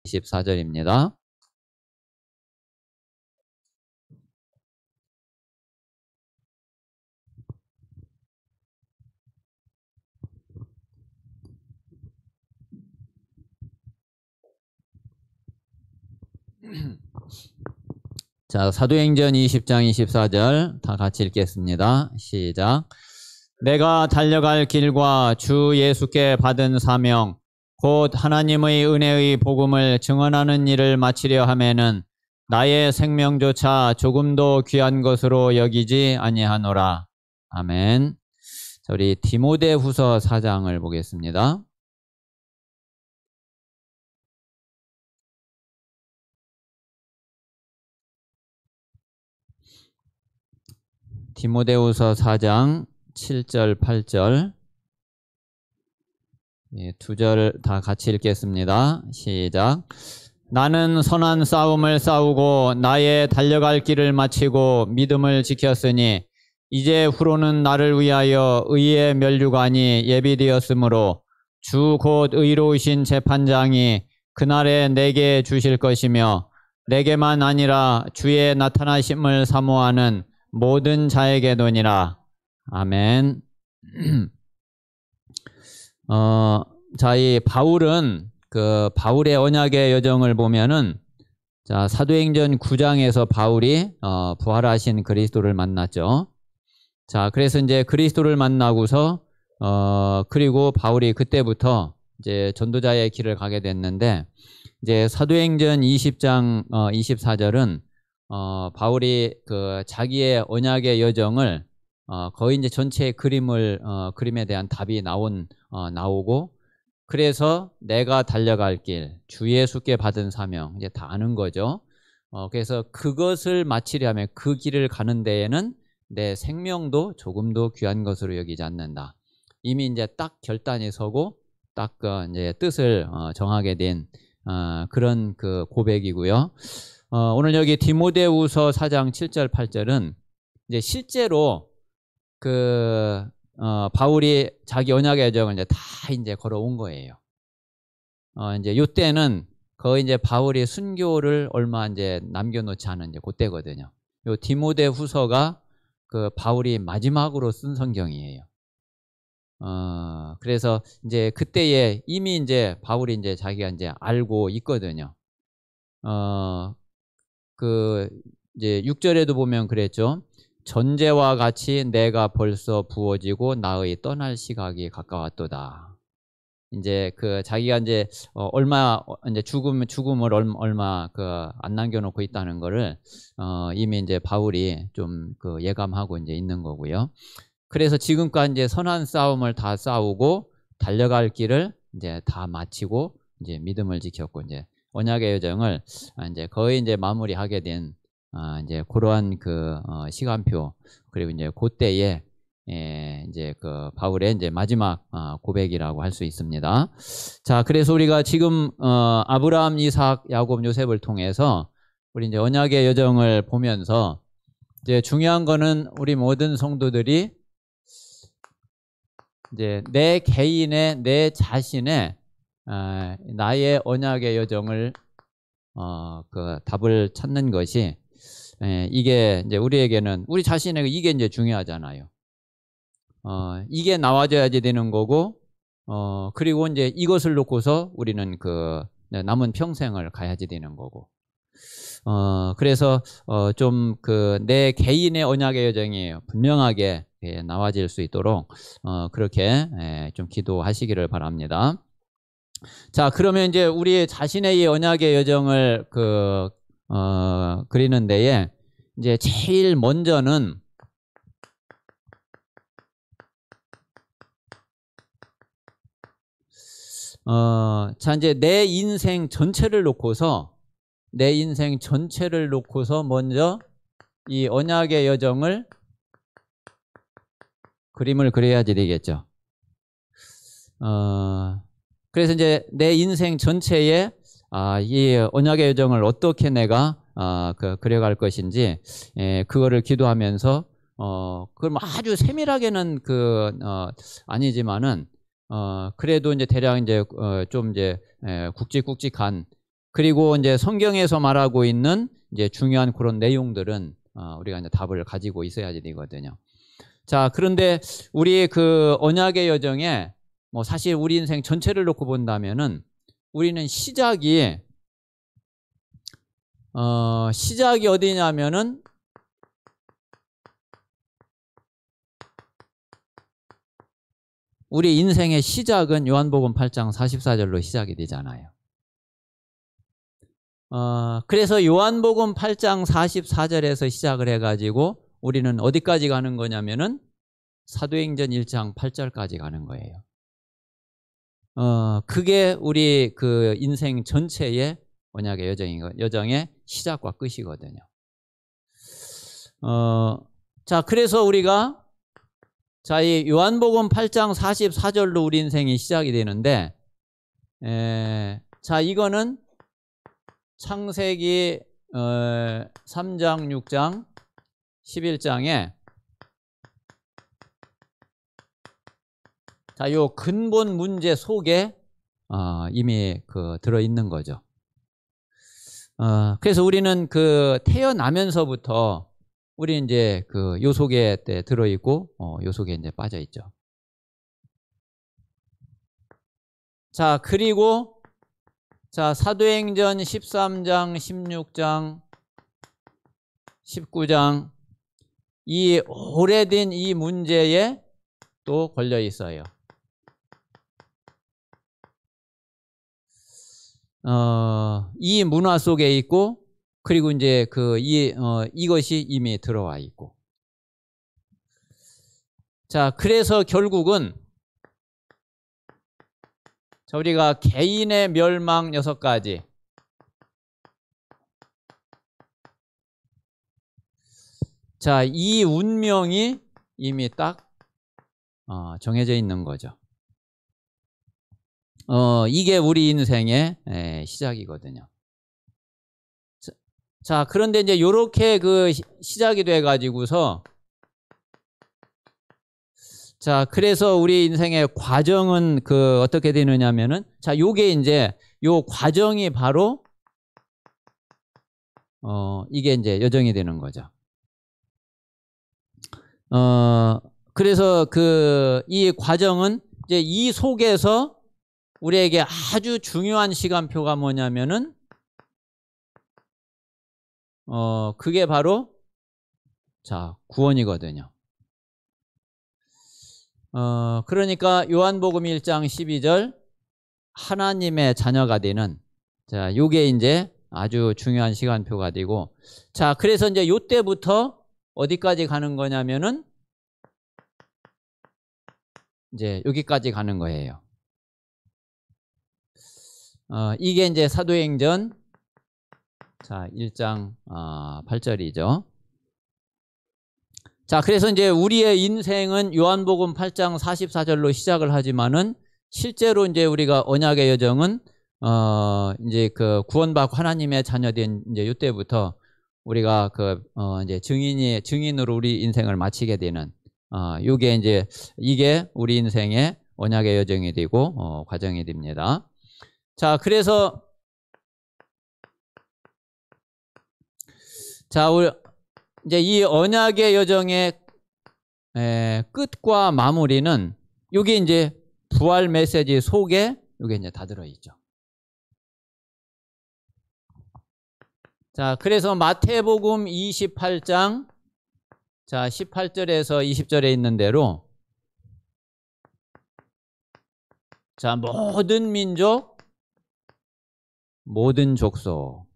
24절입니다. 자, 사도행전 20장 24절 다 같이 읽겠습니다. 시작. 내가 달려갈 길과 주 예수께 받은 사명 곧 하나님의 은혜의 복음을 증언하는 일을 마치려 하면은 나의 생명조차 조금도 귀한 것으로 여기지 아니하노라. 아멘. 자, 우리 디모데후서 4장을 보겠습니다. 디모데후서 4장 7절 8절 두 절 다 같이 읽겠습니다. 시작. 나는 선한 싸움을 싸우고 나의 달려갈 길을 마치고 믿음을 지켰으니 이제 후로는 나를 위하여 의의 면류관이 예비되었으므로 주 곧 의로우신 재판장이 그날에 내게 주실 것이며 내게만 아니라 주의 나타나심을 사모하는 모든 자에게도니라. 아멘. 자, 이 바울은 그 바울의 언약의 여정을 보면은 자, 사도행전 9장에서 바울이 부활하신 그리스도를 만났죠. 자, 그래서 이제 그리스도를 만나고서 그리고 바울이 그때부터 이제 전도자의 길을 가게 됐는데 이제 사도행전 20장 24절은 바울이 그 자기의 언약의 여정을 거의 이제 전체 그림에 대한 답이 나오고 그래서 내가 달려갈 길, 주 예수께 받은 사명 이제 다 아는 거죠. 그래서 그것을 마치려면 그 길을 가는 데에는 내 생명도 조금도 귀한 것으로 여기지 않는다. 이미 이제 딱 결단이 서고 딱 이제 뜻을 정하게 된 그런 그 고백이고요. 오늘 여기 디모데후서 4장 7절 8절은 이제 실제로 그 바울이 자기 언약의 여정을 이제 걸어온 거예요. 이제 요때는 거의 이제 바울이 순교를 얼마 이제 남겨놓지 않은 이제 그때거든요. 요 디모데후서가 그 바울이 마지막으로 쓴 성경이에요. 그래서 이제 그때에 이미 이제 바울이 이제 자기가 이제 알고 있거든요. 그 이제 6절에도 보면 그랬죠. 전제와 같이 내가 벌써 부어지고 나의 떠날 시각이 가까웠도다. 이제 그 자기가 이제 얼마 이제 죽음을 얼마 그 안 남겨놓고 있다는 거를 이미 이제 바울이 좀 그 예감하고 이제 있는 거고요. 그래서 지금까지 이제 선한 싸움을 다 싸우고 달려갈 길을 이제 다 마치고 이제 믿음을 지켰고 이제 언약의 여정을 이제 거의 이제 마무리하게 된 이제 그러한 그 시간표 그리고 이제 그때에 이제 그 바울의 이제 마지막 고백이라고 할 수 있습니다. 자, 그래서 우리가 지금 아브라함, 이삭, 야곱, 요셉을 통해서 우리 이제 언약의 여정을 보면서 이제 중요한 거는 우리 모든 성도들이 이제 내 개인의 내 자신의 나의 언약의 여정을 그 답을 찾는 것이 이게 이제 우리에게는 우리 자신에게 이게 이제 중요하잖아요. 이게 나와줘야지 되는 거고 그리고 이제 이것을 놓고서 우리는 그 남은 평생을 가야지 되는 거고 그래서 좀 그 내 개인의 언약의 여정이 분명하게 나와질 수 있도록 그렇게 좀 기도하시기를 바랍니다. 자, 그러면 이제 우리 자신의 이 언약의 여정을 그리는 데에 이제 제일 먼저는 자, 이제 내 인생 전체를 놓고서 먼저 이 언약의 여정을 그림을 그려야지 되겠죠. 그래서 이제 내 인생 전체에 이 언약의 여정을 어떻게 내가 그려갈 것인지 그거를 기도하면서 그걸 뭐 아주 세밀하게는 아니지만은 그래도 이제 대략 이제 좀 이제 굵직굵직한 그리고 이제 성경에서 말하고 있는 이제 중요한 그런 내용들은 우리가 이제 답을 가지고 있어야지 되거든요. 자, 그런데 우리 그 언약의 여정에 뭐 사실 우리 인생 전체를 놓고 본다면은 우리는 시작이 어디냐면은 우리 인생의 시작은 요한복음 8장 44절로 시작이 되잖아요. 그래서 요한복음 8장 44절에서 시작을 해가지고 우리는 어디까지 가는 거냐면은 사도행전 1장 8절까지 가는 거예요. 그게 우리 그 인생 전체의 언약의 여정의 시작과 끝이거든요. 자, 그래서 우리가 자, 이 요한복음 8장 44절로 우리 인생이 시작이 되는데, 자, 이거는 창세기 3장, 6장, 11장에 자, 요 근본 문제 속에 이미 그 들어 있는 거죠. 그래서 우리는 그 태어나면서부터 우리 이제 그 요 속에 들어 있고 요 속에 이제 빠져 있죠. 자, 그리고 자, 사도행전 13장, 16장, 19장 이 오래된 이 문제에 또 걸려 있어요. 이 문화 속에 있고, 그리고 이제 이것이 이미 들어와 있고. 자, 그래서 결국은 자, 우리가 개인의 멸망 6가지. 자, 이 운명이 이미 딱 정해져 있는 거죠. 이게 우리 인생의 시작이거든요. 자, 그런데 이제 요렇게 그 시작이 돼 가지고서 자, 그래서 우리 인생의 과정은 그 어떻게 되느냐면은 자, 요게 이제 요 과정이 바로 이게 이제 여정이 되는 거죠. 그래서 그 이 과정은 이제 이 속에서 우리에게 아주 중요한 시간표가 뭐냐면은 그게 바로 자, 구원이거든요. 그러니까 요한복음 1장 12절 하나님의 자녀가 되는 자, 요게 이제 아주 중요한 시간표가 되고 자, 그래서 이제 요때부터 어디까지 가는 거냐면은 이제 여기까지 가는 거예요. 이게 이제 사도행전 자, 1장 8절이죠. 자, 그래서 이제 우리의 인생은 요한복음 8장 44절로 시작을 하지만은 실제로 이제 우리가 언약의 여정은 이제 그 구원받고 하나님의 자녀된 이제 이때부터 우리가 그 이제 증인으로 우리 인생을 마치게 되는 요게 이제 이게 우리 인생의 언약의 여정이 되고 과정이 됩니다. 자, 그래서 자, 우리 이제 이 언약의 여정의 끝과 마무리는 요게 이제 부활 메시지 속에 요게 이제 다 들어있죠. 자, 그래서 마태복음 28장 자, 18절에서 20절에 있는 대로 자, 모든 민족 모든 족속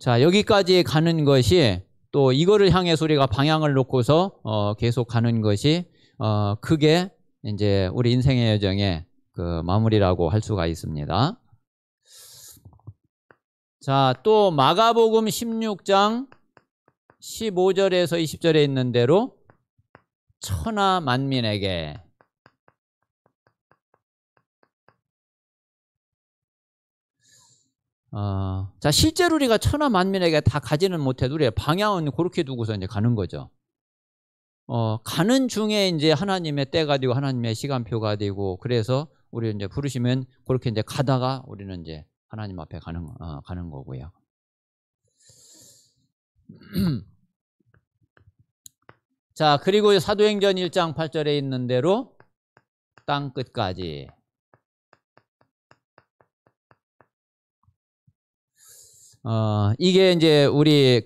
자, 여기까지 가는 것이 또 이거를 향해서 우리가 방향을 놓고서 계속 가는 것이 그게 이제 우리 인생의 여정의 그 마무리라고 할 수가 있습니다. 자, 또 마가복음 16장 15절에서 20절에 있는 대로 천하 만민에게 자, 실제로 우리가 천하 만민에게 다 가지는 못해도 우리의 방향은 그렇게 두고서 이제 가는 거죠. 가는 중에 이제 하나님의 때가 되고 하나님의 시간표가 되고 그래서 우리 이제 부르시면 그렇게 이제 가다가 우리는 이제 하나님 앞에 가는 거고요. 자, 그리고 사도행전 1장 8절에 있는 대로 땅 끝까지. 이게 이제 우리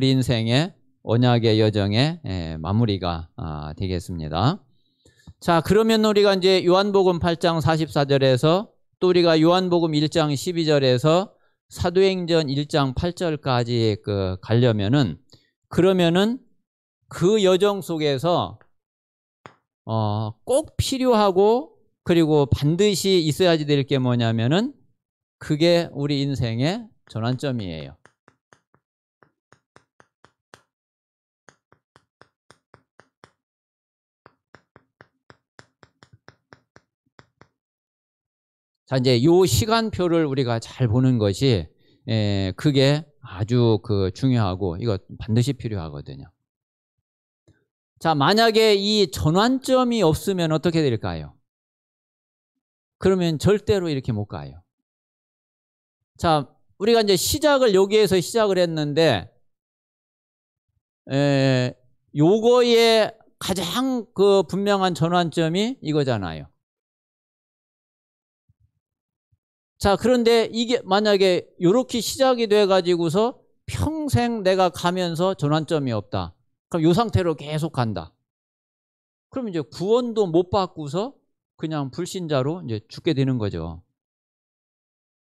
인생의 언약의 여정의 마무리가 되겠습니다. 자, 그러면 우리가 이제 요한복음 8장 44절에서 또 우리가 요한복음 1장 12절에서 사도행전 1장 8절까지 가려면은, 그러면은 그 여정 속에서 꼭 필요하고 그리고 반드시 있어야지 될 게 뭐냐면은 그게 우리 인생의 전환점이에요. 자, 이제 요 시간표를 우리가 잘 보는 것이 그게 아주 중요하고 이거 반드시 필요하거든요. 자, 만약에 이 전환점이 없으면 어떻게 될까요? 그러면 절대로 이렇게 못 가요. 자, 우리가 이제 여기에서 시작을 했는데, 요거의 가장 분명한 전환점이 이거잖아요. 자, 그런데 이게 만약에 요렇게 시작이 돼가지고서 평생 내가 가면서 전환점이 없다. 그럼 요 상태로 계속 간다. 그럼 이제 구원도 못 받고서 그냥 불신자로 이제 죽게 되는 거죠.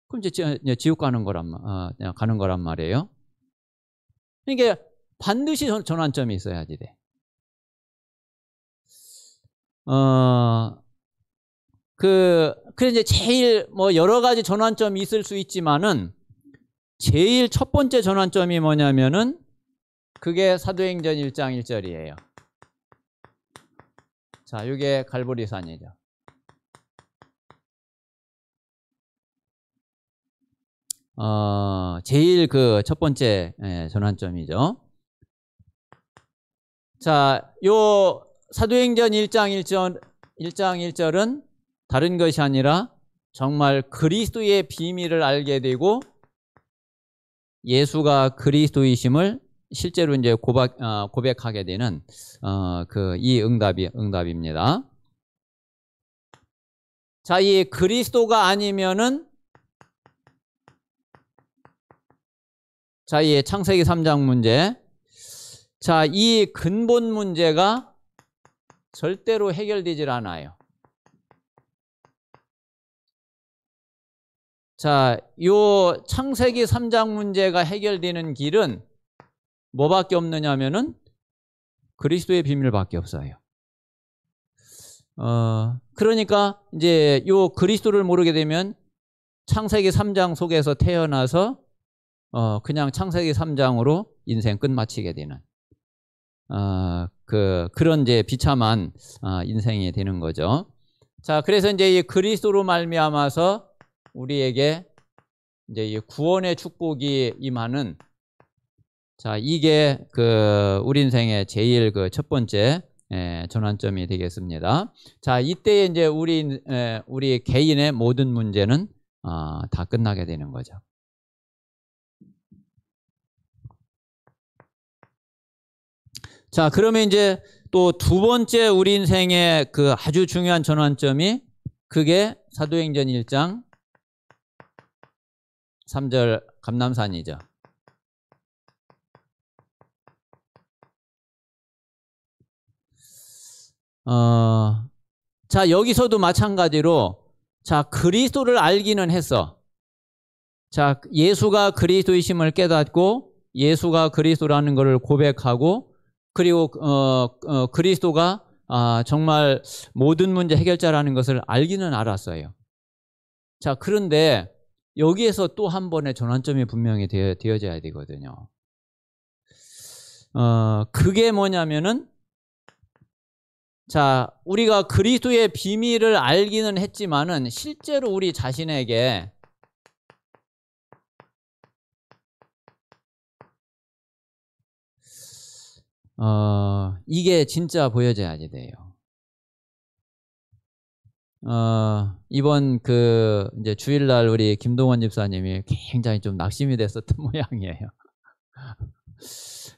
그럼 이제 지옥 가는 거란 말이에요. 이게 반드시 전환점이 있어야지 돼. 그래 이제 제일 여러 가지 전환점이 있을 수 있지만은 제일 첫 번째 전환점이 뭐냐면은 그게 사도행전 1장 1절이에요. 자, 이게 갈보리산이죠. 제일 첫 번째 전환점이죠. 자, 요 사도행전 1장 1절은 다른 것이 아니라 정말 그리스도의 비밀을 알게 되고 예수가 그리스도이심을 실제로 이제 고백하게 되는 이 응답입니다. 자, 이 그리스도가 아니면은 자, 이 창세기 3장 문제. 자, 이 근본 문제가 절대로 해결되질 않아요. 자, 요 창세기 3장 문제가 해결되는 길은 뭐밖에 없느냐면은 그리스도의 비밀밖에 없어요. 그러니까 이제 요 그리스도를 모르게 되면 창세기 3장 속에서 태어나서 그냥 창세기 3장으로 인생 끝마치게 되는 그런 이제 비참한 인생이 되는 거죠. 자, 그래서 이제 이 그리스도로 말미암아서 우리에게 이제 이 구원의 축복이 임하는, 자, 이게 우리 인생의 제일 첫 번째 전환점이 되겠습니다. 자, 이때 이제 우리 개인의 모든 문제는 다 끝나게 되는 거죠. 자, 그러면 이제 또 두 번째 우리 인생의 아주 중요한 전환점이 그게 사도행전 1장 3절 감람산이죠. 자, 여기서도 마찬가지로 자, 그리스도를 알기는 했어. 자, 예수가 그리스도이심을 깨닫고 예수가 그리스도라는 것을 고백하고 그리고 그리스도가 정말 모든 문제 해결자라는 것을 알기는 알았어요. 자, 그런데 여기에서 또 한 번의 전환점이 분명히 되어져야 되거든요. 그게 뭐냐면은 자, 우리가 그리스도의 비밀을 알기는 했지만은 실제로 우리 자신에게 이게 진짜 보여져야지 돼요. 이번 이제 주일날 우리 김동원 집사님이 굉장히 좀 낙심이 됐었던 모양이에요.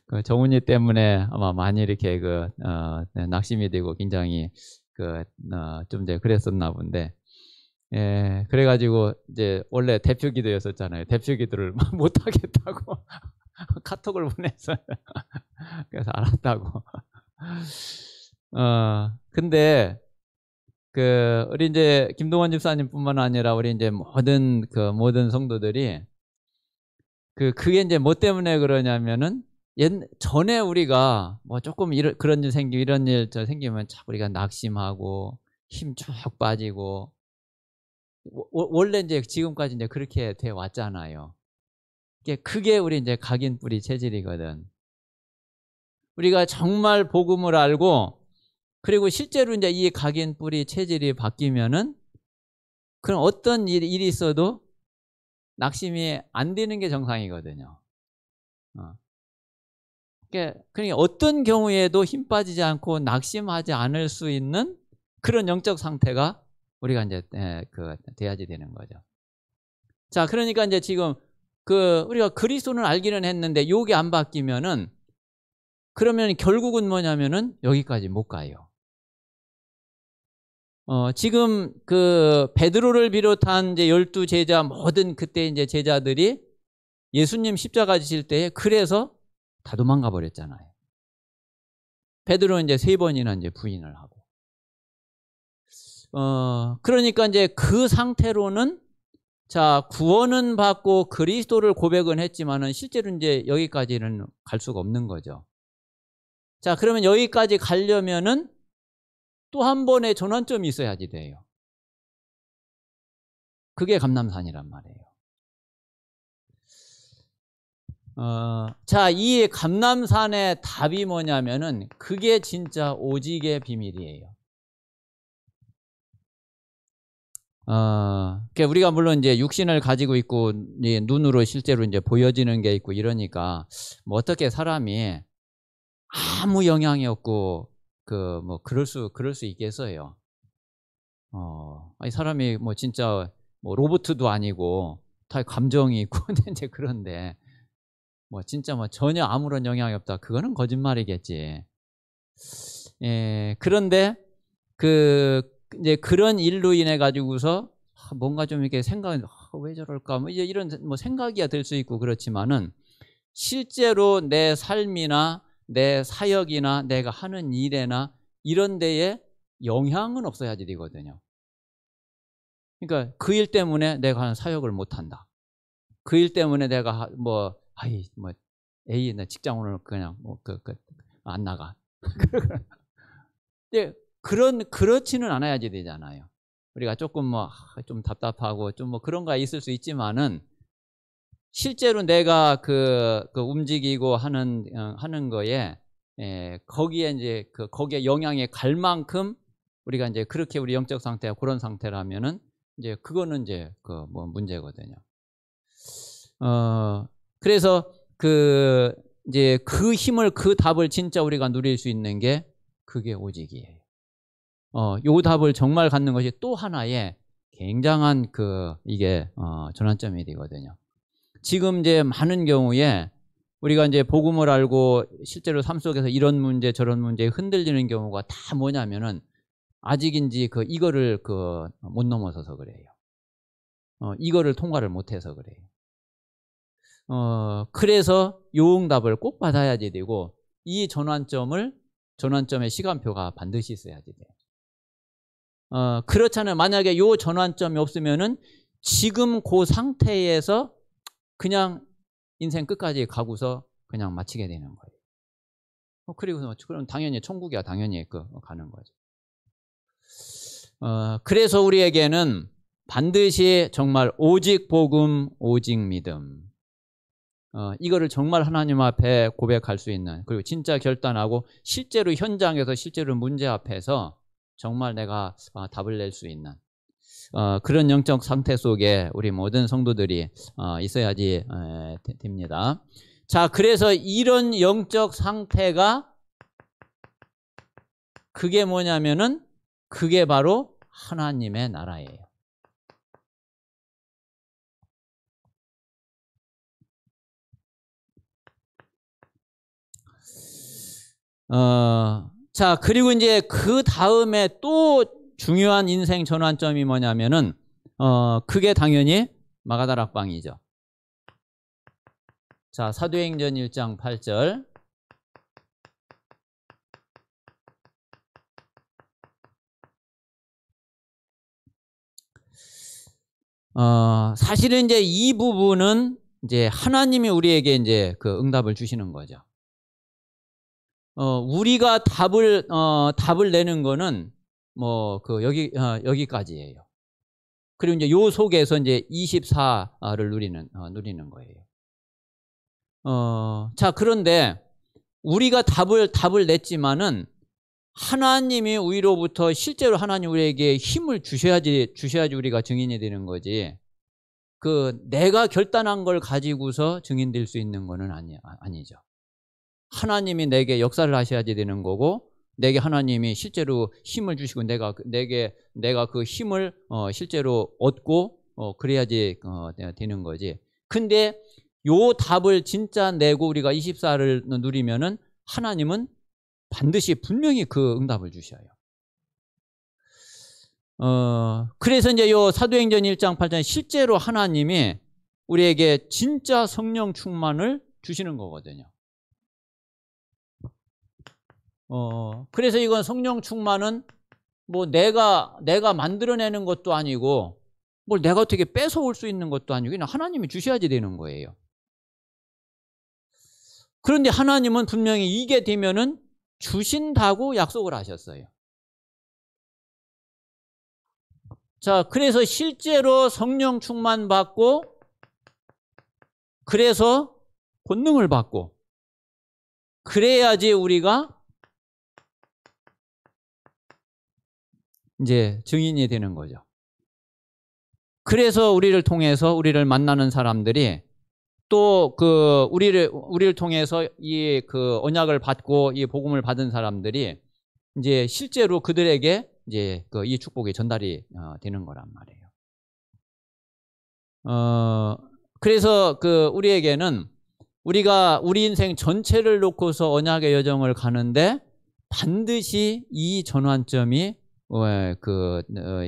그 정훈이 때문에 아마 많이 이렇게 낙심이 되고 굉장히 좀 그랬었나 본데, 예, 그래가지고 이제 원래 대표 기도였었잖아요. 대표 기도를 못 하겠다고 카톡을 보냈어요. 그래서 알았다고. 근데 우리 이제 김동원 집사님뿐만 아니라 우리 이제 모든 성도들이 그게 이제 뭐 때문에 그러냐면은 전에 우리가 뭐 조금 그런 일 생기고 이런 일 생기면 참 우리가 낙심하고 힘 쭉 빠지고 원래 이제 지금까지 이제 그렇게 돼 왔잖아요. 그게 우리 이제 각인 뿌리 체질이거든. 우리가 정말 복음을 알고 그리고 실제로 이제 이 각인 뿌리 체질이 바뀌면은 그럼 어떤 일이 있어도 낙심이 안 되는 게 정상이거든요. 그러니까 어떤 경우에도 힘 빠지지 않고 낙심하지 않을 수 있는 그런 영적 상태가 우리가 이제 돼야지 되는 거죠. 자, 그러니까 이제 지금 우리가 그리스도는 알기는 했는데 요게 안 바뀌면은 그러면 결국은 뭐냐면은 여기까지 못 가요. 지금 베드로를 비롯한 이제 12 제자 모든 그때 이제 제자들이 예수님 십자가 지실 때에 그래서 다 도망가 버렸잖아요. 베드로는 이제 3번이나 이제 부인을 하고. 그러니까 이제 그 상태로는 자, 구원은 받고 그리스도를 고백은 했지만은 실제로 이제 여기까지는 갈 수가 없는 거죠. 자, 그러면 여기까지 가려면은 또 한 번의 전환점이 있어야지 돼요. 그게 감람산이란 말이에요. 자, 이 감람산의 답이 뭐냐면은 그게 진짜 오직의 비밀이에요. 그러니까 우리가 물론 이제 육신을 가지고 있고 눈으로 실제로 이제 보여지는 게 있고 이러니까 뭐 어떻게 사람이 아무 영향이 없고 그럴 수 있겠어요. 아니 사람이 뭐 진짜 뭐 로봇도 아니고 다 감정이 있고 이제 그런데 뭐 진짜 뭐 전혀 아무런 영향이 없다. 그거는 거짓말이겠지. 예, 그런데 이제 그런 일로 인해 가지고서 뭔가 좀 이렇게 왜 저럴까 뭐 이제 이런 뭐 생각이 들 수 있고 그렇지만은 실제로 내 삶이나 내 사역이나 내가 하는 일에나 이런 데에 영향은 없어야지 되거든요. 그러니까 그 일 때문에 내가 하는 사역을 못 한다. 그 일 때문에 내가 에이 나 직장 오늘 그냥 안 나가. 근데 그렇지는 않아야지 되잖아요. 우리가 조금 좀 답답하고 좀 그런 거 있을 수 있지만은 실제로 내가 움직이고 하는 거에 거기에 이제 거기에 영향이 갈 만큼 우리가 이제 그렇게 우리 영적 상태가 그런 상태라면은 이제 그거는 이제 뭐 문제거든요. 그래서 이제 그 힘을 답을 진짜 우리가 누릴 수 있는 게 그게 오직이에요. 요 답을 정말 갖는 것이 또 하나의 굉장한 이게 전환점이 되거든요. 지금 이제 많은 경우에 우리가 이제 복음을 알고 실제로 삶 속에서 이런 문제 저런 문제에 흔들리는 경우가 다 뭐냐면은 아직인지 이거를 못 넘어서서 그래요. 이거를 통과를 못해서 그래요. 그래서 요 응답을 꼭 받아야지 되고 이 전환점의 시간표가 반드시 있어야지 돼요. 그렇잖아요. 만약에 요 전환점이 없으면은 지금 그 상태에서 그냥 인생 끝까지 가고서 그냥 마치게 되는 거예요. 그리고 그럼 당연히 천국이야 당연히 가는 거죠. 그래서 우리에게는 반드시 정말 오직 복음, 오직 믿음. 이거를 정말 하나님 앞에 고백할 수 있는 그리고 진짜 결단하고 실제로 현장에서 실제로 문제 앞에서 정말 내가 답을 낼 수 있는 그런 영적 상태 속에 우리 모든 성도들이 있어야지 됩니다. 자, 그래서 이런 영적 상태가 그게 뭐냐면은 그게 바로 하나님의 나라예요. 자, 그리고 이제 그 다음에 또 중요한 인생 전환점이 뭐냐면은, 그게 당연히 마가다락방이죠. 자, 사도행전 1장 8절. 사실은 이제 이 부분은 이제 하나님이 우리에게 이제 그 응답을 주시는 거죠. 우리가 답을 내는 거는 뭐 그 여기까지예요. 그리고 이제 요 속에서 이제 24를 누리는 거예요. 자, 그런데 우리가 답을 냈지만은 하나님이 우리로부터 실제로 하나님 우리에게 힘을 주셔야지 우리가 증인이 되는 거지. 그 내가 결단한 걸 가지고서 증인될 수 있는 거는 아니죠. 하나님이 내게 역사를 하셔야지 되는 거고, 내게 하나님이 실제로 힘을 주시고 내가 그 힘을 실제로 얻고 그래야지 되는 거지. 근데 요 답을 진짜 내고 우리가 24를 누리면은 하나님은 반드시 분명히 그 응답을 주셔요. 그래서 이제 요 사도행전 1장 8장 실제로 하나님이 우리에게 진짜 성령 충만을 주시는 거거든요. 그래서 이건 성령 충만은 뭐 내가 만들어내는 것도 아니고 뭘 내가 어떻게 뺏어올 수 있는 것도 아니고 그냥 하나님이 주셔야지 되는 거예요. 그런데 하나님은 분명히 이게 되면은 주신다고 약속을 하셨어요. 자, 그래서 실제로 성령 충만 받고, 그래서 권능을 받고, 그래야지 우리가 이제 증인이 되는 거죠. 그래서 우리를 통해서 우리를 만나는 사람들이 또 그 우리를 통해서 이 그 언약을 받고 이 복음을 받은 사람들이 이제 실제로 그들에게 이제 그 이 축복이 전달이 되는 거란 말이에요. 그래서 그 우리에게는 우리 인생 전체를 놓고서 언약의 여정을 가는데 반드시 이 전환점이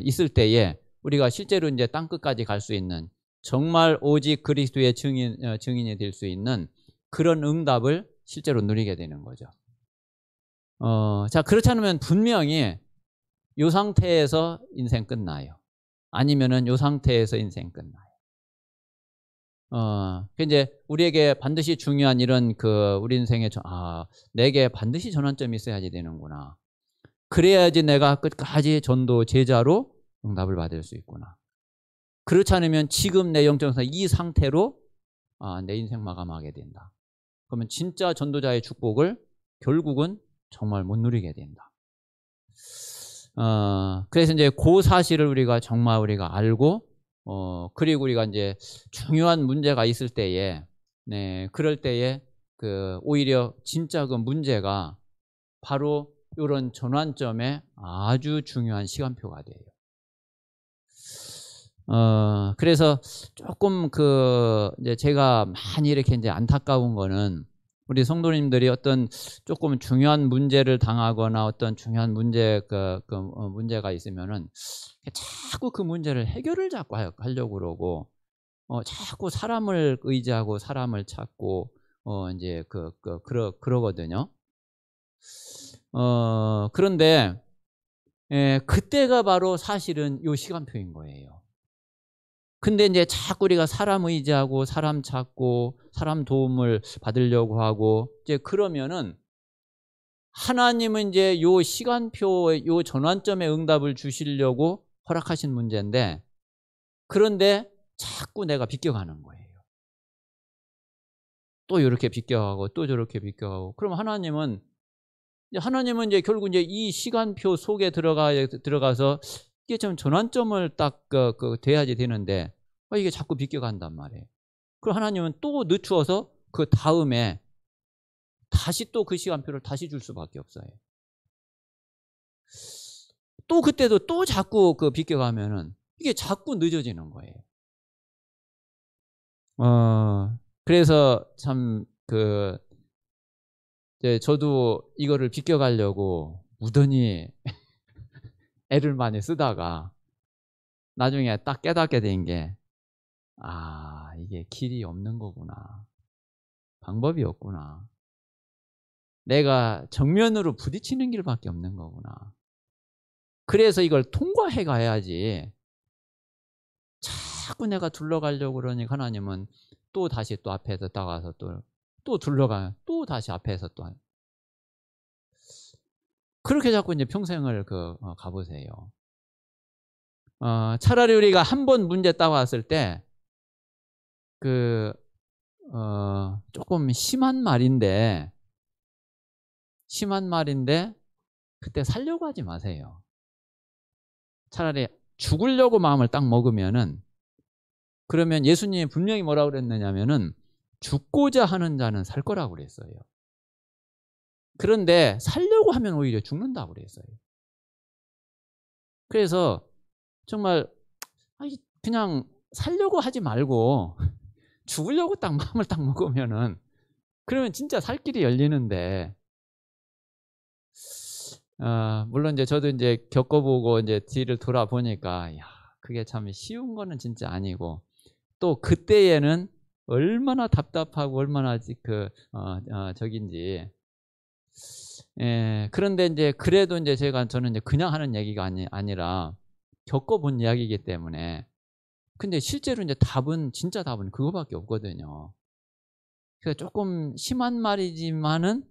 있을 때에 우리가 실제로 이제 땅 끝까지 갈 수 있는, 정말 오직 그리스도의 증인이 될 수 있는 그런 응답을 실제로 누리게 되는 거죠. 자, 그렇지 않으면 분명히 이 상태에서 인생 끝나요. 아니면은 이 상태에서 인생 끝나요. 이제 우리에게 반드시 중요한 이런 그 우리 인생에 내게 반드시 전환점이 있어야지 되는구나. 그래야지 내가 끝까지 전도 제자로 응답을 받을 수 있구나. 그렇지 않으면 지금 내 영적상 이 상태로 내 인생 마감하게 된다. 그러면 진짜 전도자의 축복을 결국은 정말 못 누리게 된다. 그래서 이제 그 사실을 우리가 알고, 그리고 우리가 이제 중요한 문제가 있을 때에, 네, 그럴 때에 그 오히려 진짜 그 문제가 바로 이런 전환점에 아주 중요한 시간표가 돼요. 그래서 조금 이제 제가 많이 이렇게 이제 안타까운 거는 우리 성도님들이 어떤 조금 중요한 문제를 당하거나 어떤 중요한 문제가 있으면은 자꾸 그 문제를 해결을 자꾸 하려고 그러고, 자꾸 사람을 의지하고 사람을 찾고, 이제 그러거든요. 그런데, 그때가 바로 사실은 요 시간표인 거예요. 근데 이제 자꾸 우리가 사람 의지하고 사람 찾고 사람 도움을 받으려고 하고 이제 그러면은 하나님은 이제 요 시간표, 요 전환점에 응답을 주시려고 허락하신 문제인데, 그런데 자꾸 내가 비껴가는 거예요. 또 이렇게 비껴가고 또 저렇게 비껴가고. 그럼 하나님은 이제 결국 이제 이 시간표 속에 들어가서 이게 좀 전환점을 딱 돼야지 되는데 이게 자꾸 비껴간단 말이에요. 그럼 하나님은 또 늦추어서 그 다음에 다시 또 그 시간표를 다시 줄 수밖에 없어요. 또 그때도 또 자꾸 그 비껴가면은 이게 자꾸 늦어지는 거예요. 그래서 참 이제 저도 이거를 비껴가려고 무던히 애를 많이 쓰다가 나중에 딱 깨닫게 된 게, 이게 길이 없는 거구나. 방법이 없구나. 내가 정면으로 부딪히는 길밖에 없는 거구나. 그래서 이걸 통과해 가야지. 자꾸 내가 둘러가려고 그러니까 하나님은 또 다시 또 앞에서 다가와서 또 둘러가면 또 다시 앞에서 또 그렇게 자꾸 이제 평생을 가보세요. 차라리 우리가 한 번 문제 따왔을 때 조금 심한 말인데 그때 살려고 하지 마세요. 차라리 죽으려고 마음을 딱 먹으면은, 그러면 예수님이 분명히 뭐라고 그랬느냐면은 죽고자 하는 자는 살 거라고 그랬어요. 그런데 살려고 하면 오히려 죽는다고 그랬어요. 그래서 정말 그냥 살려고 하지 말고 죽으려고 딱 마음을 딱 먹으면은, 그러면 진짜 살 길이 열리는데, 물론 이제 저도 이제 겪어보고 이제 뒤를 돌아보니까, 그게 참 쉬운 거는 진짜 아니고, 또 그때에는 얼마나 답답하고 얼마나 적인지. 그런데 이제 그래도 이제 저는 이제 그냥 하는 얘기가 아니라 겪어본 이야기이기 때문에. 근데 실제로 이제 진짜 답은 그거밖에 없거든요. 그래서 조금 심한 말이지만은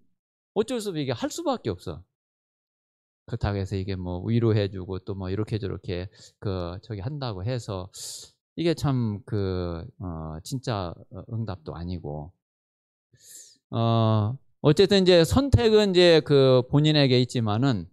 어쩔 수 없이 이게 할 수밖에 없어. 그렇다고 해서 이게 뭐 위로해주고 또 뭐 이렇게 저렇게 저기 한다고 해서 이게 참 진짜 응답도 아니고. 어쨌든 이제 선택은 이제 본인에게 있지만은,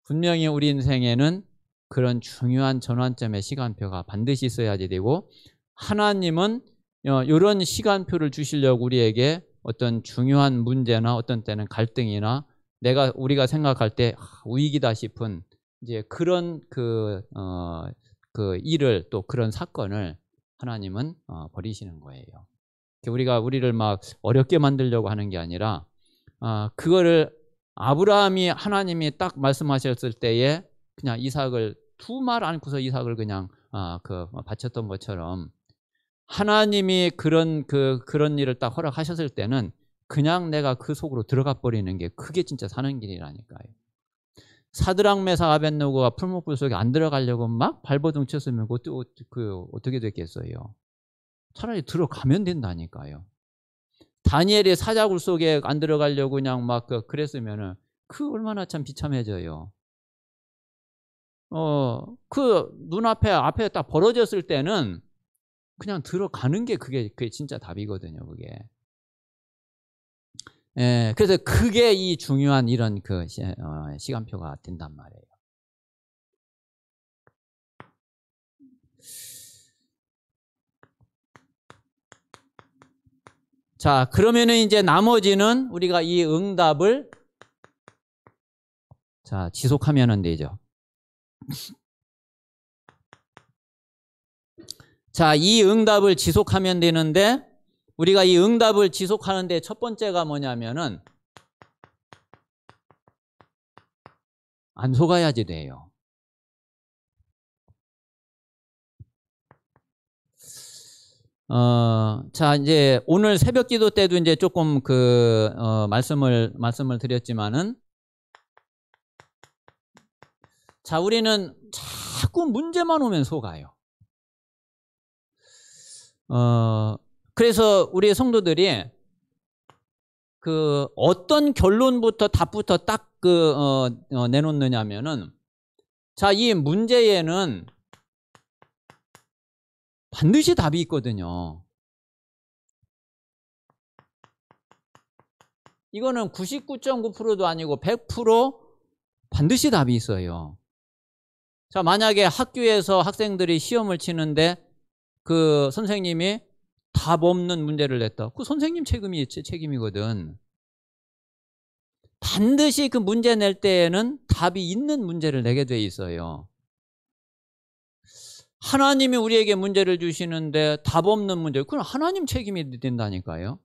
분명히 우리 인생에는 그런 중요한 전환점의 시간표가 반드시 있어야지 되고, 하나님은 이런 시간표를 주시려고 우리에게 어떤 중요한 문제나 어떤 때는 갈등이나 우리가 생각할 때 위기다 싶은 이제 그런 일을, 또 그런 사건을 하나님은 버리시는 거예요. 우리를 막 어렵게 만들려고 하는 게 아니라, 그거를 하나님이 딱 말씀하셨을 때에 그냥 이삭을 두 말 안고서 이삭을 그냥 바쳤던 것처럼, 하나님이 그런 일을 딱 허락하셨을 때는 그냥 내가 그 속으로 들어가 버리는 게, 그게 진짜 사는 길이라니까요. 사드락 메삭 아벳느고가 풀목불 속에 안 들어가려고 막 발버둥 쳤으면 어떻게 됐겠어요? 차라리 들어가면 된다니까요. 다니엘이 사자굴 속에 안 들어가려고 그냥 막 그랬으면은 얼마나 참 비참해져요. 앞에 딱 벌어졌을 때는 그냥 들어가는 게 그게 진짜 답이거든요, 그게. 그래서 그게 이 중요한 이런 시간표가 된단 말이에요. 자, 그러면은 이제 나머지는 우리가 이 응답을 지속하면 되죠. 자, 이 응답을 지속하면 되는데, 우리가 이 응답을 지속하는데 첫 번째가 뭐냐면은 안 속아야지 돼요. 자, 이제 오늘 새벽 기도 때도 이제 조금 말씀을 드렸지만은, 자, 우리는 자꾸 문제만 오면 속아요. 그래서 우리 성도들이 어떤 결론부터 답부터 딱 내놓느냐면은, 자, 이 문제에는 반드시 답이 있거든요. 이거는 99.9%도 아니고 100% 반드시 답이 있어요. 자, 만약에 학교에서 학생들이 시험을 치는데 선생님이 답 없는 문제를 냈다. 선생님 책임이거든. 반드시 그 문제 낼 때에는 답이 있는 문제를 내게 돼 있어요. 하나님이 우리에게 문제를 주시는데 답 없는 문제, 그건 하나님 책임이 된다니까요.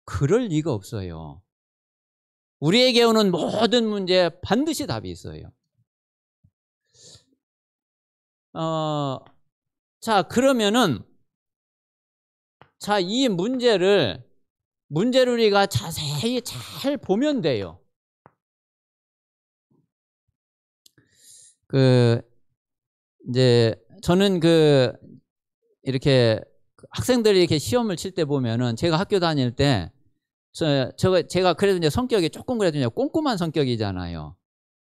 그럴 리가 없어요. 우리에게 오는 모든 문제에 반드시 답이 있어요. 자, 그러면은, 자, 이 문제를 우리가 자세히 잘 보면 돼요. 이제, 저는 이렇게 학생들이 이렇게 시험을 칠 때 보면은 제가 학교 다닐 때, 제가 그래도 이제 성격이 조금 그래도 이제 꼼꼼한 성격이잖아요.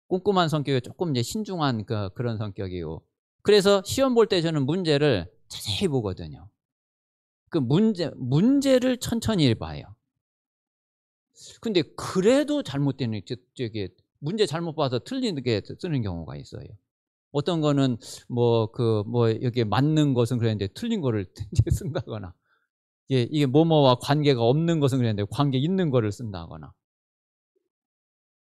꼼꼼한 성격이 조금 이제 신중한 그런 성격이고. 그래서 시험 볼 때 저는 문제를 자세히 보거든요. 그 문제를 천천히 봐요. 근데 그래도 잘못되는, 문제 잘못 봐서 틀리게 쓰는 경우가 있어요. 어떤 거는 여기 맞는 것은 그랬는데 틀린 거를 쓴다거나, 이게 뭐뭐와 관계가 없는 것은 그랬는데 관계 있는 거를 쓴다거나.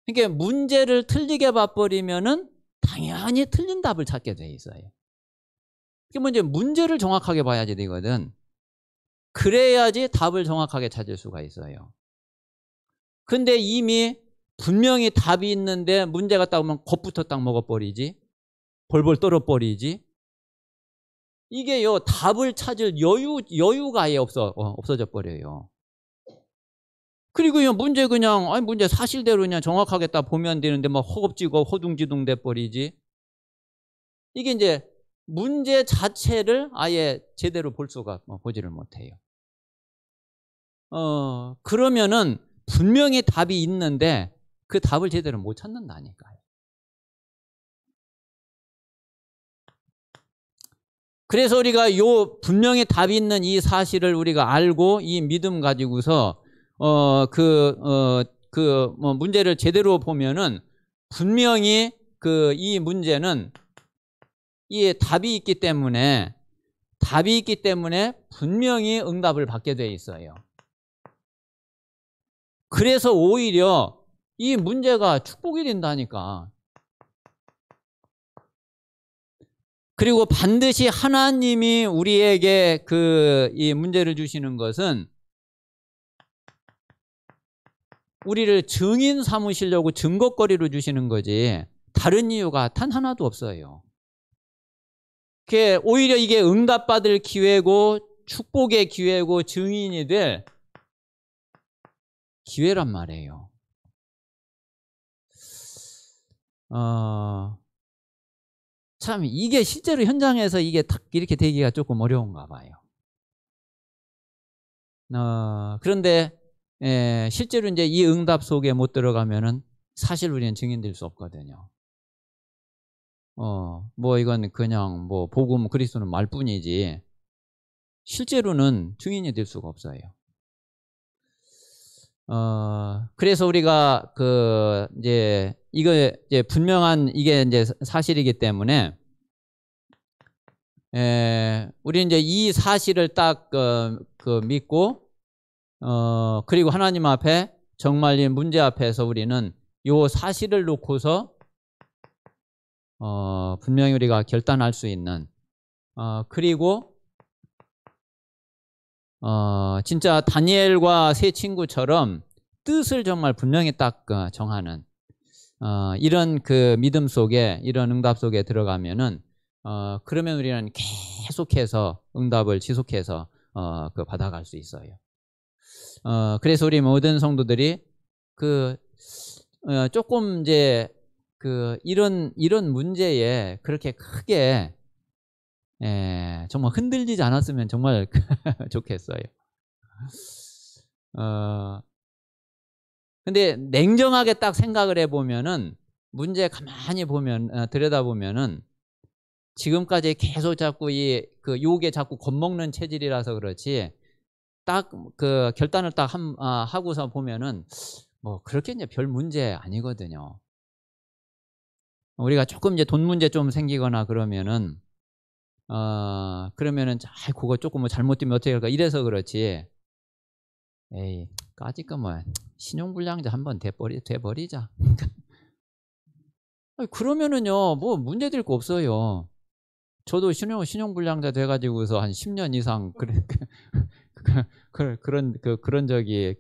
그러니까 문제를 틀리게 봐버리면은 당연히 틀린 답을 찾게 돼 있어요. 그러니까 이제 문제를 정확하게 봐야지 되거든. 그래야지 답을 정확하게 찾을 수가 있어요. 근데 이미 분명히 답이 있는데 문제가 딱 오면 겁부터 딱 먹어버리지, 벌벌 떨어버리지. 이게요, 답을 찾을 여유가 아예 없어져 버려요. 그리고 문제 문제 사실대로 그냥 정확하게 딱 보면 되는데 막 허겁지겁 허둥지둥 돼 버리지. 이게 이제 문제 자체를 아예 제대로 보지를 못해요. 그러면은 분명히 답이 있는데 그 답을 제대로 못 찾는다니까요. 그래서 우리가 분명히 답이 있는 이 사실을 우리가 알고 이 믿음 가지고서 문제를 제대로 보면은 분명히 이 문제는 이 답이 있기 때문에 분명히 응답을 받게 돼 있어요. 그래서 오히려 이 문제가 축복이 된다니까. 그리고 반드시 하나님이 우리에게 이 문제를 주시는 것은 우리를 증인 삼으시려고 증거거리로 주시는 거지 다른 이유가 단 하나도 없어요. 오히려 이게 응답받을 기회고 축복의 기회고 증인이 될 기회란 말이에요. 참 이게 실제로 현장에서 이게 딱 이렇게 되기가 조금 어려운가 봐요. 그런데 실제로 이제 이 응답 속에 못 들어가면은 사실 우리는 증인될 수 없거든요. 이건 그냥 복음 그리스도는 말뿐이지 실제로는 증인이 될 수가 없어요. 그래서 우리가 이게 분명한 이게 이제 사실이기 때문에 우리 이제 이 사실을 딱 믿고 그리고 하나님 앞에 정말 이 문제 앞에서 우리는 요 사실을 놓고서 분명히 우리가 결단할 수 있는 그리고 진짜 다니엘과 세 친구처럼 뜻을 정말 분명히 딱 정하는 이런 믿음 속에 이런 응답 속에 들어가면은 그러면 우리는 계속해서 응답을 지속해서 받아갈 수 있어요. 그래서 우리 모든 성도들이 조금 이제 이런 문제에 그렇게 크게 정말 흔들리지 않았으면 정말 좋겠어요. 근데 냉정하게 딱 생각을 해보면은 문제 가만히 들여다보면은 지금까지 계속 자꾸 욕에 자꾸 겁먹는 체질이라서 그렇지 딱 결단을 딱 하고서 보면은 그렇게 이제 별 문제 아니거든요. 우리가 조금 이제 돈 문제 좀 생기거나 그러면은 그거 조금 잘못되면 어떻게 할까 이래서 그렇지. 에이 까짓거 뭐 신용불량자 한번 돼버리자. 그러면은요 뭐 문제될 거 없어요. 저도 신용불량자 돼가지고서 한 10년 이상 그런 적이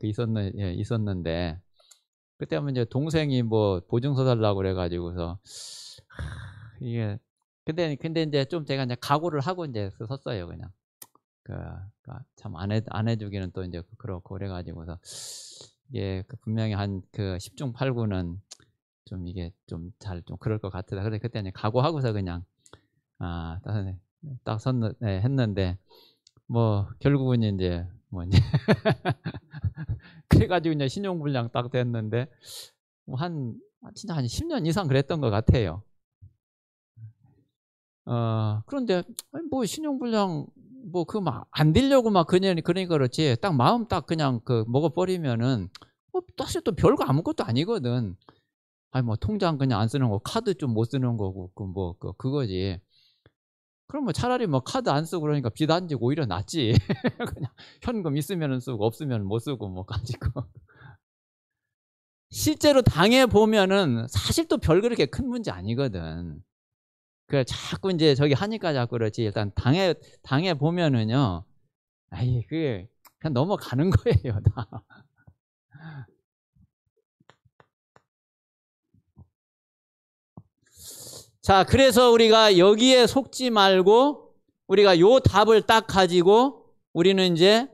있었는데, 그때 하면 이제 동생이 뭐 보증서 달라고 그래가지고서 이게 근데 이제 좀 제가 이제 각오를 하고 이제 섰어요. 그냥 참 안 해주기는 또 이제 그렇고 그래가지고서 이게 분명히 한 10중 8구는 좀 이게 좀 그럴 것 같다. 그래 그때 이제 각오하고서 그냥 딱 했는데 뭐 결국은 이제 그래가지고 이제 신용불량 딱 됐는데 진짜 한 10년 이상 그랬던 것 같아요. 그런데 뭐 신용불량 뭐 안 되려고 그러니까 그렇지, 딱 마음 딱 그냥 먹어버리면은 사실 또 별거 아무것도 아니거든. 뭐 통장 그냥 안 쓰는 거, 카드 좀 못 쓰는 거고 그거지. 그럼 뭐 차라리 카드 안 쓰고 그러니까 빚 안 지고 오히려 낫지. 그냥 현금 있으면 쓰고 없으면 못 쓰고 가지고. 실제로 당해 보면은 사실 또 별 그렇게 큰 문제 아니거든. 그래 자꾸 이제 저기 하니까 자꾸 그렇지. 일단 당해 보면은요, 그게 그냥 넘어가는 거예요, 다. 자, 그래서 우리가 여기에 속지 말고 우리가 요 답을 딱 가지고 우리는 이제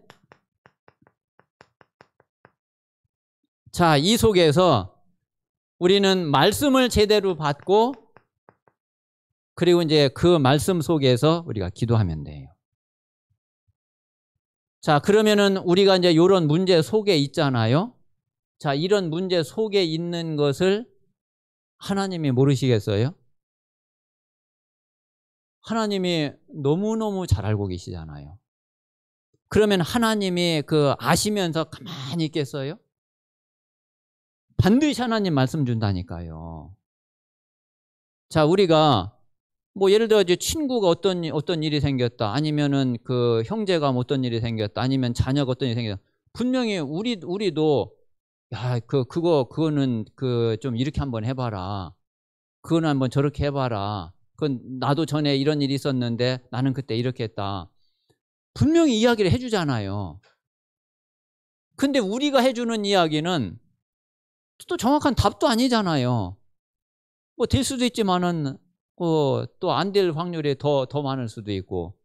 이 속에서 우리는 말씀을 제대로 받고 그리고 이제 그 말씀 속에서 우리가 기도하면 돼요. 자, 그러면은 우리가 이제 이런 문제 속에 있잖아요. 자, 이런 문제 속에 있는 것을 하나님이 모르시겠어요? 하나님이 너무너무 잘 알고 계시잖아요. 그러면 하나님이 아시면서 가만히 있겠어요? 반드시 하나님 말씀 준다니까요. 자, 우리가 뭐 예를 들어 이제 친구가 어떤 일이 생겼다, 아니면은 형제가 어떤 일이 생겼다, 아니면 자녀가 어떤 일이 생겼다. 분명히 우리도 그거는 좀 이렇게 한번 해봐라. 그거는 한번 저렇게 해봐라. 나도 전에 이런 일이 있었는데 나는 그때 이렇게 했다. 분명히 이야기를 해주잖아요. 근데 우리가 해주는 이야기는 또 정확한 답도 아니잖아요. 뭐 될 수도 있지만은 또 안 될 확률이 더 많을 수도 있고.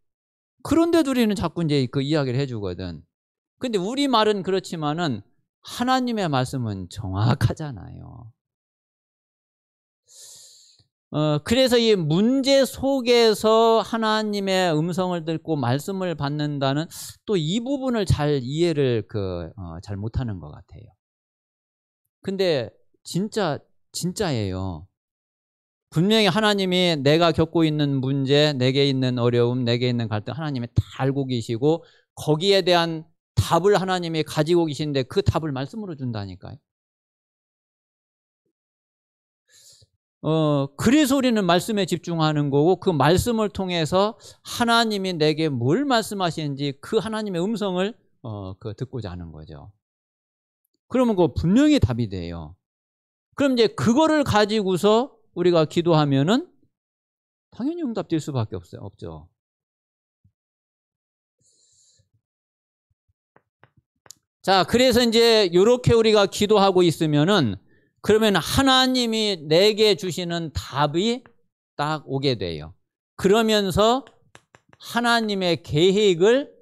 그런데도 우리는 자꾸 이제 이야기를 해주거든. 근데 우리 말은 그렇지만은 하나님의 말씀은 정확하잖아요. 그래서 이 문제 속에서 하나님의 음성을 듣고 말씀을 받는다는 또 이 부분을 잘 이해를 잘 못하는 것 같아요. 근데 진짜예요. 분명히 하나님이 내가 겪고 있는 문제, 내게 있는 어려움, 내게 있는 갈등 하나님이 다 알고 계시고 거기에 대한 답을 하나님이 가지고 계신데 그 답을 말씀으로 준다니까요. 그래서 우리는 말씀에 집중하는 거고 그 말씀을 통해서 하나님이 내게 뭘 말씀하시는지 그 하나님의 음성을 듣고자 하는 거죠. 그러면 분명히 답이 돼요. 그럼 이제 그거를 가지고서 우리가 기도하면은 당연히 응답될 수밖에 없죠. 자, 그래서 이제 이렇게 우리가 기도하고 있으면은 그러면 하나님이 내게 주시는 답이 딱 오게 돼요. 그러면서 하나님의 계획을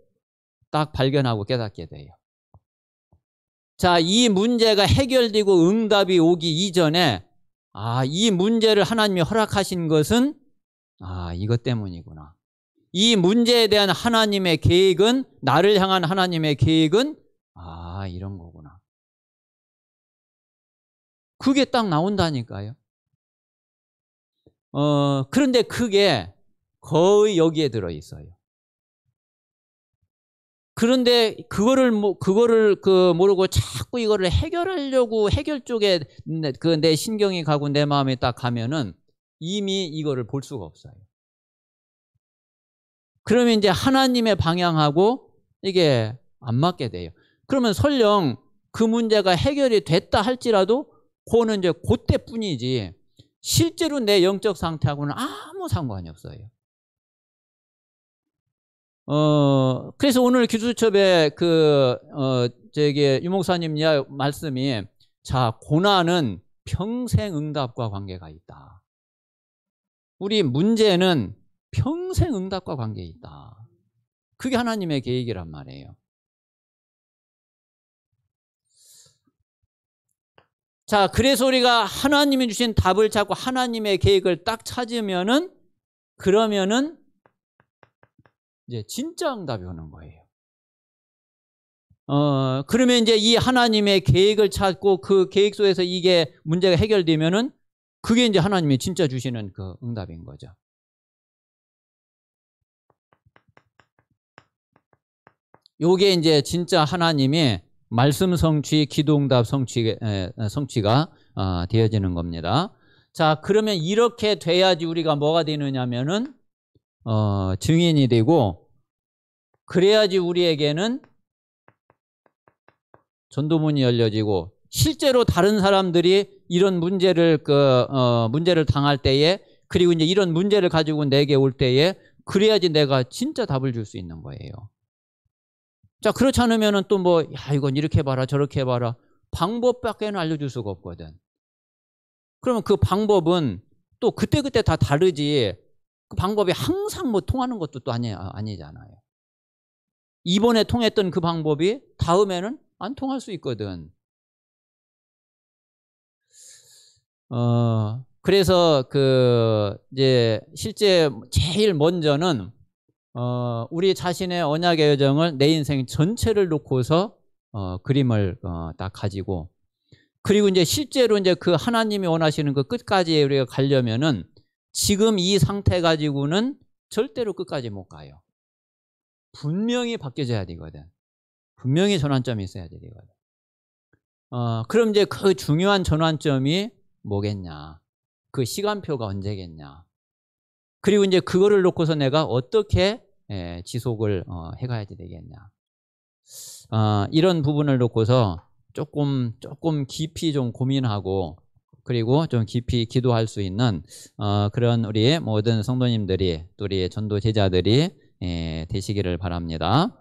딱 발견하고 깨닫게 돼요. 자, 이 문제가 해결되고 응답이 오기 이전에 이 문제를 하나님이 허락하신 것은 이것 때문이구나. 이 문제에 대한 하나님의 계획은, 나를 향한 하나님의 계획은 이런 거구나. 그게 딱 나온다니까요. 그런데 그게 거의 여기에 들어 있어요. 그런데 그거를 모르고 자꾸 이거를 해결하려고 해결 쪽에 내 신경이 가고 내 마음이 딱 가면은 이미 이거를 볼 수가 없어요. 그러면 이제 하나님의 방향하고 이게 안 맞게 돼요. 그러면 설령 그 문제가 해결이 됐다 할지라도 그거는 이제 그때뿐이지 실제로 내 영적 상태하고는 아무 상관이 없어요. 그래서 오늘 기술첩의 유목사님 말씀이 자, 고난은 평생 응답과 관계가 있다. 우리 문제는 평생 응답과 관계 있다. 그게 하나님의 계획이란 말이에요. 자, 그래서 우리가 하나님이 주신 답을 찾고 하나님의 계획을 딱 찾으면은 그러면은 이제 진짜 응답이 오는 거예요. 그러면 이제 이 하나님의 계획을 찾고 그 계획 속에서 이게 문제가 해결되면은 그게 이제 하나님이 진짜 주시는 그 응답인 거죠. 요게 이제 진짜 하나님이 말씀 성취, 기도응답 성취가 되어지는 겁니다. 자, 그러면 이렇게 돼야지 우리가 뭐가 되느냐면은 증인이 되고 그래야지 우리에게는 전도문이 열려지고 실제로 다른 사람들이 이런 문제를 문제를 당할 때에 그리고 이제 이런 문제를 가지고 내게 올 때에 그래야지 내가 진짜 답을 줄 수 있는 거예요. 자, 그렇지 않으면은 또 뭐, 야, 이건 이렇게 해봐라, 저렇게 해봐라. 방법밖에는 알려줄 수가 없거든. 그러면 그 방법은 또 그때그때 다 다르지. 그 방법이 항상 뭐 통하는 것도 또 아니잖아요. 이번에 통했던 그 방법이 다음에는 안 통할 수 있거든. 그래서 이제 실제 제일 먼저는 우리 자신의 언약의 여정을 내 인생 전체를 놓고서 그림을 딱 가지고 그리고 이제 실제로 이제 그 하나님이 원하시는 그 끝까지 우리가 가려면은 지금 이 상태 가지고는 절대로 끝까지 못 가요. 분명히 바뀌어져야 되거든. 분명히 전환점이 있어야 되거든. 그럼 이제 그 중요한 전환점이 뭐겠냐? 그 시간표가 언제겠냐? 그리고 이제 그거를 놓고서 내가 어떻게 지속을 해가야 되겠냐. 이런 부분을 놓고서 조금 깊이 좀 고민하고 그리고 좀 깊이 기도할 수 있는 그런 우리 모든 성도님들이 또 우리 전도 제자들이 되시기를 바랍니다.